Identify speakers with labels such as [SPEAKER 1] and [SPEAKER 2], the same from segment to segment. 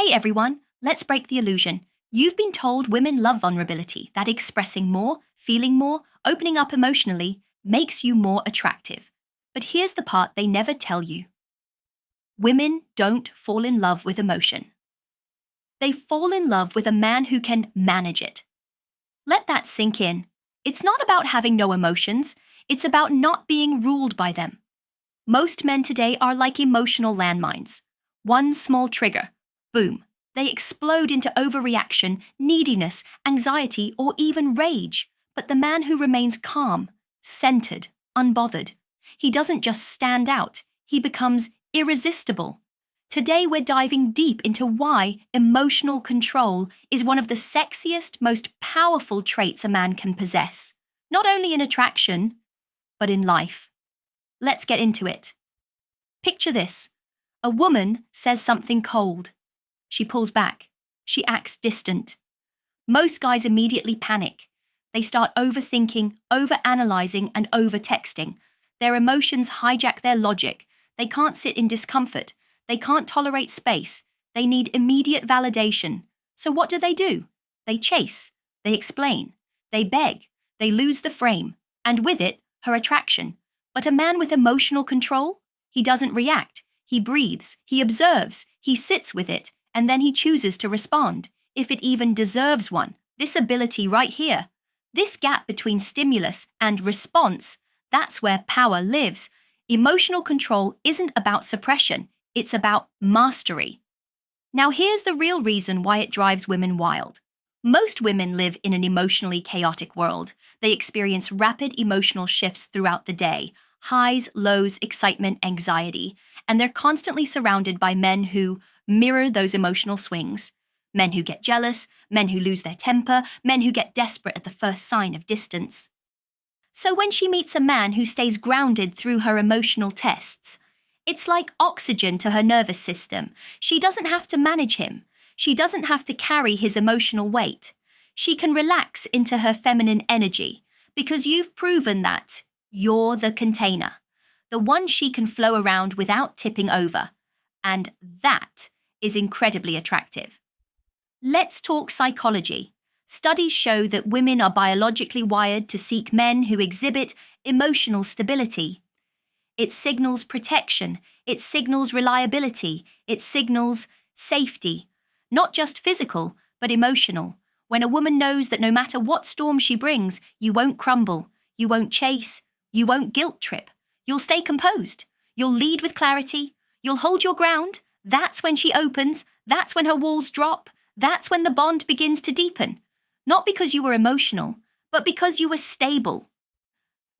[SPEAKER 1] Hey everyone, let's break the illusion. You've been told women love vulnerability, that expressing more, feeling more, opening up emotionally makes you more attractive. But here's the part they never tell you. Women don't fall in love with emotion. They fall in love with a man who can manage it. Let that sink in. It's not about having no emotions, it's about not being ruled by them. Most men today are like emotional landmines. One small trigger, boom, they explode into overreaction, neediness, anxiety, or even rage. But the man who remains calm, centered, unbothered, he doesn't just stand out, he becomes irresistible. Today we're diving deep into why emotional control is one of the sexiest, most powerful traits a man can possess, not only in attraction, but in life. Let's get into it. Picture this. A woman says something cold. She pulls back. She acts distant. Most guys immediately panic. They start overthinking, overanalyzing, and over-texting. Their emotions hijack their logic. They can't sit in discomfort. They can't tolerate space. They need immediate validation. So what do? They chase. They explain. They beg. They lose the frame. And with it, her attraction. But a man with emotional control? He doesn't react. He breathes. He observes. He sits with it. And then he chooses to respond, if it even deserves one. This ability right here, this gap between stimulus and response, that's where power lives. Emotional control isn't about suppression. It's about mastery. Now here's the real reason why it drives women wild. Most women live in an emotionally chaotic world. They experience rapid emotional shifts throughout the day, highs, lows, excitement, anxiety, and they're constantly surrounded by men who mirror those emotional swings. Men who get jealous, men who lose their temper, men who get desperate at the first sign of distance. So when she meets a man who stays grounded through her emotional tests, it's like oxygen to her nervous system. She doesn't have to manage him. She doesn't have to carry his emotional weight. She can relax into her feminine energy because you've proven that you're the container, the one she can flow around without tipping over. And that is incredibly attractive. Let's talk psychology. Studies show that women are biologically wired to seek men who exhibit emotional stability. It signals protection, it signals reliability, it signals safety. Not just physical, but emotional. When a woman knows that no matter what storm she brings, you won't crumble, you won't chase, you won't guilt trip. You'll stay composed. You'll lead with clarity. You'll hold your ground. That's when she opens. That's when her walls drop. That's when the bond begins to deepen. Not because you were emotional, but because you were stable.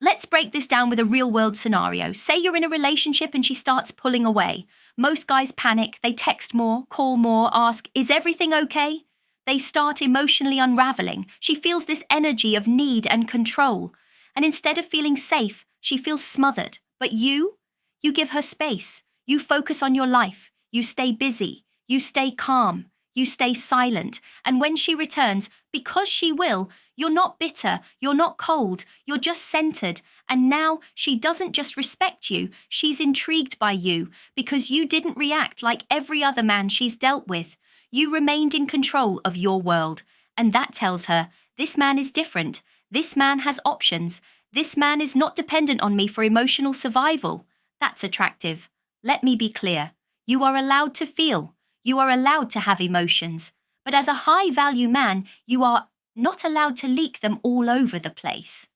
[SPEAKER 1] Let's break this down with a real-world scenario. Say you're in a relationship and she starts pulling away. Most guys panic. They text more, call more, ask, "Is everything okay?" They start emotionally unraveling. She feels this energy of need and control. And instead of feeling safe, she feels smothered. But you give her space. You focus on your life. You stay busy. You stay calm. You stay silent. And when she returns, because she will, you're not bitter, you're not cold, you're just centered. And now she doesn't just respect you, she's intrigued by you because you didn't react like every other man she's dealt with. You remained in control of your world. And that tells her, this man is different. This man has options. This man is not dependent on me for emotional survival. That's attractive. Let me be clear. You are allowed to feel. You are allowed to have emotions. But as a high-value man, you are not allowed to leak them all over the place.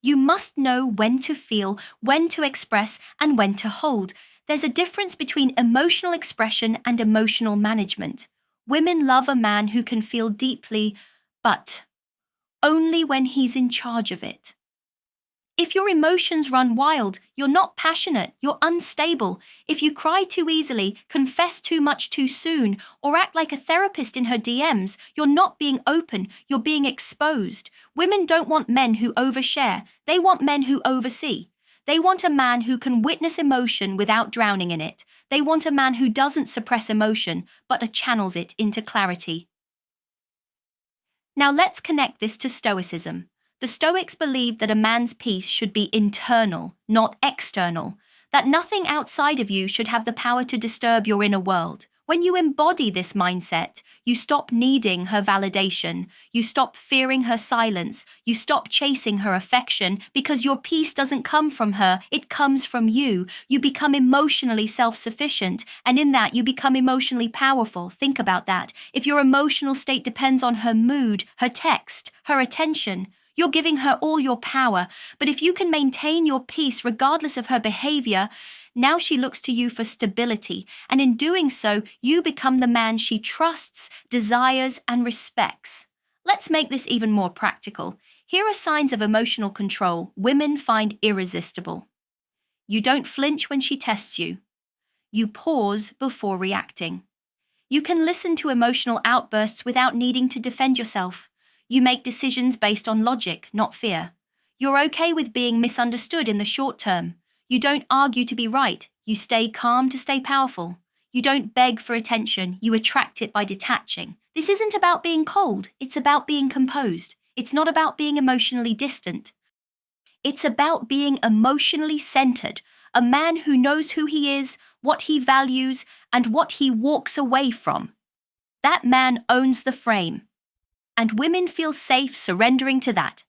[SPEAKER 1] You must know when to feel, when to express, and when to hold. There's a difference between emotional expression and emotional management. Women love a man who can feel deeply, but only when he's in charge of it. If your emotions run wild, you're not passionate, you're unstable. If you cry too easily, confess too much too soon, or act like a therapist in her DMs, you're not being open, you're being exposed. Women don't want men who overshare, they want men who oversee. They want a man who can witness emotion without drowning in it. They want a man who doesn't suppress emotion, but channels it into clarity. Now let's connect this to Stoicism. The Stoics believed that a man's peace should be internal, not external, that nothing outside of you should have the power to disturb your inner world. When you embody this mindset, you stop needing her validation, you stop fearing her silence, you stop chasing her affection because your peace doesn't come from her, it comes from you. You become emotionally self-sufficient, and in that you become emotionally powerful. Think about that. If your emotional state depends on her mood, her text, her attention, you're giving her all your power. But if you can maintain your peace regardless of her behavior, now she looks to you for stability, and in doing so, you become the man she trusts, desires, and respects. Let's make this even more practical. Here are signs of emotional control women find irresistible. You don't flinch when she tests you. You pause before reacting. You can listen to emotional outbursts without needing to defend yourself. You make decisions based on logic, not fear. You're okay with being misunderstood in the short term. You don't argue to be right. You stay calm to stay powerful. You don't beg for attention. You attract it by detaching. This isn't about being cold. It's about being composed. It's not about being emotionally distant. It's about being emotionally centered. A man who knows who he is, what he values, and what he walks away from. That man owns the frame. And women feel safe surrendering to that.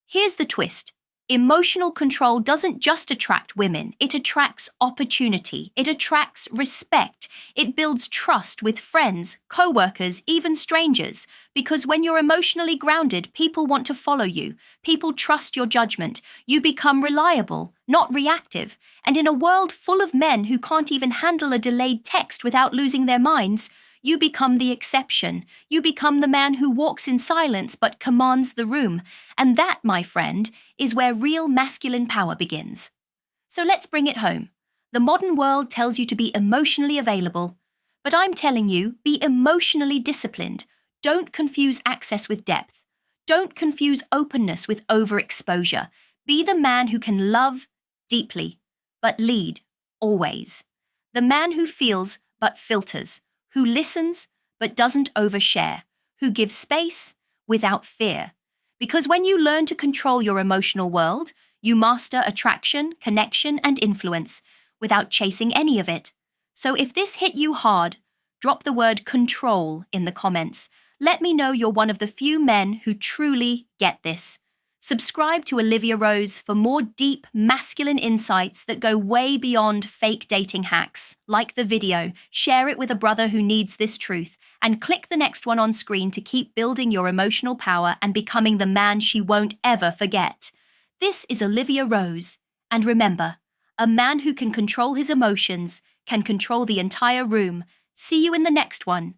[SPEAKER 1] Here's the twist. Emotional control doesn't just attract women, it attracts opportunity, it attracts respect, it builds trust with friends, co-workers, even strangers. Because when you're emotionally grounded, people want to follow you, people trust your judgment, you become reliable, not reactive. And in a world full of men who can't even handle a delayed text without losing their minds, you become the exception. You become the man who walks in silence but commands the room. And that, my friend, is where real masculine power begins. So let's bring it home. The modern world tells you to be emotionally available, but I'm telling you, be emotionally disciplined. Don't confuse access with depth. Don't confuse openness with overexposure. Be the man who can love deeply, but lead always. The man who feels but filters, who listens but doesn't overshare, who gives space without fear. Because when you learn to control your emotional world, you master attraction, connection, and influence without chasing any of it. So if this hit you hard, drop the word control in the comments. Let me know you're one of the few men who truly get this. Subscribe to Olivia Rose for more deep masculine insights that go way beyond fake dating hacks. Like the video, share it with a brother who needs this truth, and click the next one on screen to keep building your emotional power and becoming the man she won't ever forget. This is Olivia Rose, and remember, a man who can control his emotions can control the entire room. See you in the next one.